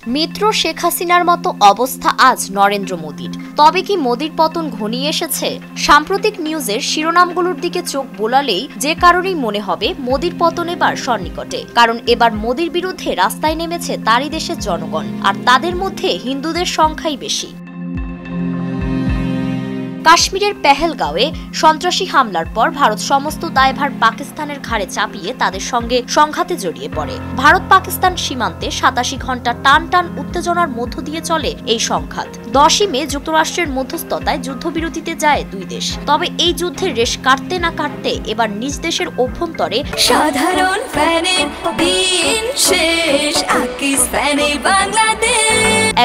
মিত্র শেখ হাসিনার মতো অবস্থা আজ নরেন্দ্র মোদীর। তবে কি মোদীর পতন ঘনিয়ে এসেছে? সাম্প্রতিক নিউজের শিরোনামগুলোর দিকে চোখ বোলালেই যে কারণেই মনে হবে মোদীর পতন এবার সন্নিকটে। কারণ এবার মোদীর বিরুদ্ধে রাস্তায় নেমেছে তারই দেশের জনগণ, আর তাদের মধ্যে হিন্দুদের সংখ্যাই বেশি। কাশ্মীরের পেহেলগাঁওয়ে সন্ত্রাসী হামলার পর ভারত সমস্ত দায়ভার পাকিস্তানের ঘাড়ে চাপিয়ে তাদের সঙ্গে সংঘাতে জড়িয়ে পড়ে। ভারত পাকিস্তান সীমান্তে ৮৭ ঘণ্টা টান টান উত্তেজনার মধ্য দিয়ে চলে এই সংঘাত। ১০ই মে যুক্তরাষ্ট্রের মধ্যস্থতায় যুদ্ধবিরতিতে যায় দুই দেশ। তবে এই যুদ্ধের রেশ কাটতে না কাটতে এবার নিজ দেশের অভ্যন্তরে সাধারণ ফ্যানের দিন শেষ, আকিস ফ্যানে বাংলাদেশ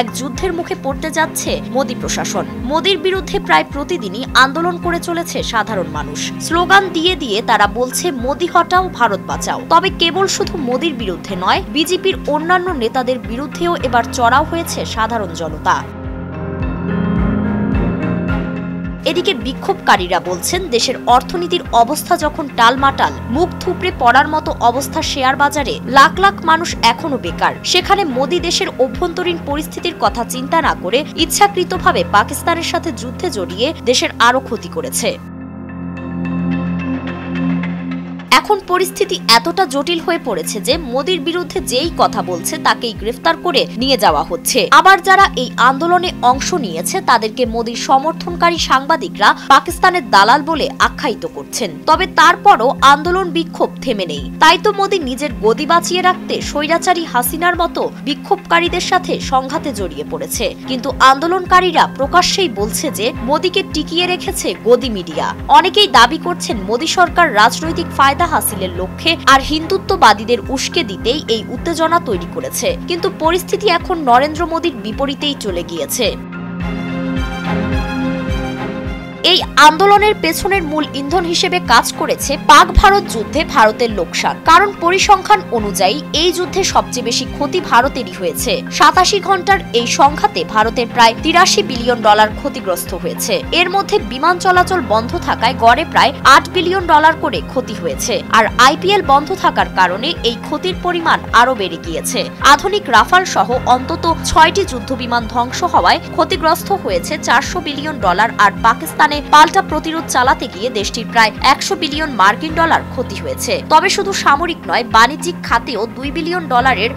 এক যুদ্ধের মুখে পড়তে যাচ্ছে মোদী প্রশাসন। মোদীর বিরুদ্ধে প্রায় প্রতিদিনই আন্দোলন করে চলেছে সাধারণ মানুষ। স্লোগান দিয়ে দিয়ে তারা বলছে মোদী হটাও, ভারত বাঁচাও। তবে কেবল শুধু মোদীর বিরুদ্ধে নয়, বিজেপির অন্যান্য নেতাদের বিরুদ্ধেও এবার চড়াও হয়েছে সাধারণ জনতা। এদিকে বিক্ষোভকারীরা বলছেন, দেশের অর্থনীতির অবস্থা যখন টালমাটাল, মুখ থুবড়ে পড়ার মতো অবস্থা শেয়ার বাজারে, লাখ লাখ মানুষ এখনো বেকার, সেখানে মোদী দেশের অভ্যন্তরীণ পরিস্থিতির কথা চিন্তা না করে ইচ্ছাকৃতভাবে পাকিস্তানের সাথে যুদ্ধে জড়িয়ে দেশের আরও ক্ষতি করেছে। এখন পরিস্থিতি এতটা জটিল হয়ে পড়েছে যে মোদীর বিরুদ্ধে যেই কথা বলছে তাকেই গ্রেফতার করে নিয়ে যাওয়া হচ্ছে। আবার যারা এই আন্দোলনে অংশ নিয়েছে তাদেরকে মোদীর সমর্থনকারী সাংবাদিকরা পাকিস্তানের দালাল বলে আখ্যায়িত করছেন। তবে তারপরও আন্দোলন বিক্ষোভ থেমে নেই। তাই তো মোদী নিজের গদি বাঁচিয়ে রাখতে স্বৈরাচারী হাসিনার মতো বিক্ষোভকারীদের সাথে সংঘাতে জড়িয়ে পড়েছে। কিন্তু আন্দোলনকারীরা প্রকাশ্যেই বলছে যে মোদীকে টিকিয়ে রেখেছে গদি মিডিয়া। অনেকেই দাবি করছেন মোদী সরকার রাজনৈতিক ফায়দা হাসিলের লক্ষ্যে আর হিন্দুত্ববাদীদের উস্কে দিতেই এই উত্তেজনা তৈরি করেছে। কিন্তু পরিস্থিতি এখন নরেন্দ্র মোদীর বিপরীতেই চলে গিয়েছে। এই আন্দোলনের পেছনের মূল ইন্ধন হিসেবে কাজ করেছে পাক ভারত যুদ্ধে ভারতের লোকসান। কারণ পরিসংখ্যান অনুযায়ী এই যুদ্ধে সবচেয়ে বেশি ক্ষতি ভারতেরই হয়েছে। ৮৭ ঘণ্টার এই সংঘাতে ভারতের প্রায় $৮৩ বিলিয়ন ক্ষতিগ্রস্ত হয়েছে। এর মধ্যে বিমান চলাচল বন্ধ থাকায় গড়ে প্রায় $৮ বিলিয়ন করে ক্ষতি হয়েছে। আর IPL বন্ধ থাকার কারণে এই ক্ষতির পরিমাণ আরও বেড়ে গিয়েছে। আধুনিক রাফাল সহ অন্তত ৬টি যুদ্ধবিমান ধ্বংস হওয়ায় ক্ষতিগ্রস্ত হয়েছে $৪০০ বিলিয়ন। আর পাকিস্তানে পাল্টা প্রতিরোধ চালাতে গিয়ে দেশটির প্রায় $১০০ বিলিয়ন ক্ষতি হয়েছে। তবে শুধু সামরিক নয়, বাণিজ্যিক খাতেও $২ বিলিয়ন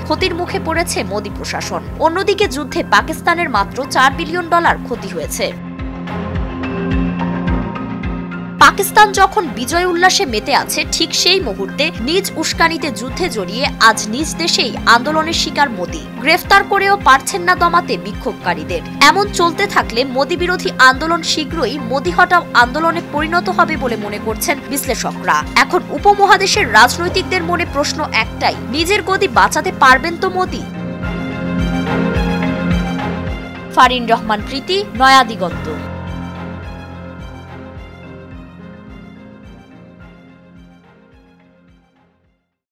ক্ষতির মুখে পড়েছে মোদী প্রশাসন। অন্যদিকে যুদ্ধে পাকিস্তানের মাত্র $৪ বিলিয়ন ক্ষতি হয়েছে। পাকিস্তান যখন বিজয় উল্লাসে মেতে আছে, ঠিক সেই মুহূর্তে নিজ উস্কানিতে যুদ্ধে জড়িয়ে আজ নিজ দেশেই আন্দোলনের শিকার মোদী। গ্রেফতার করেও পারছেন না দমাতে বিক্ষোভকারীদের। এমন চলতে থাকলে মোদী বিরোধী আন্দোলন শীঘ্রই মোদী হটাও আন্দোলনে পরিণত হবে বলে মনে করছেন বিশ্লেষকরা। এখন উপমহাদেশের রাজনৈতিকদের মনে প্রশ্ন একটাই, নিজের গদি বাঁচাতে পারবেন তো মোদী? ফারিন রহমান প্রীতি, নয়া দিগন্ত।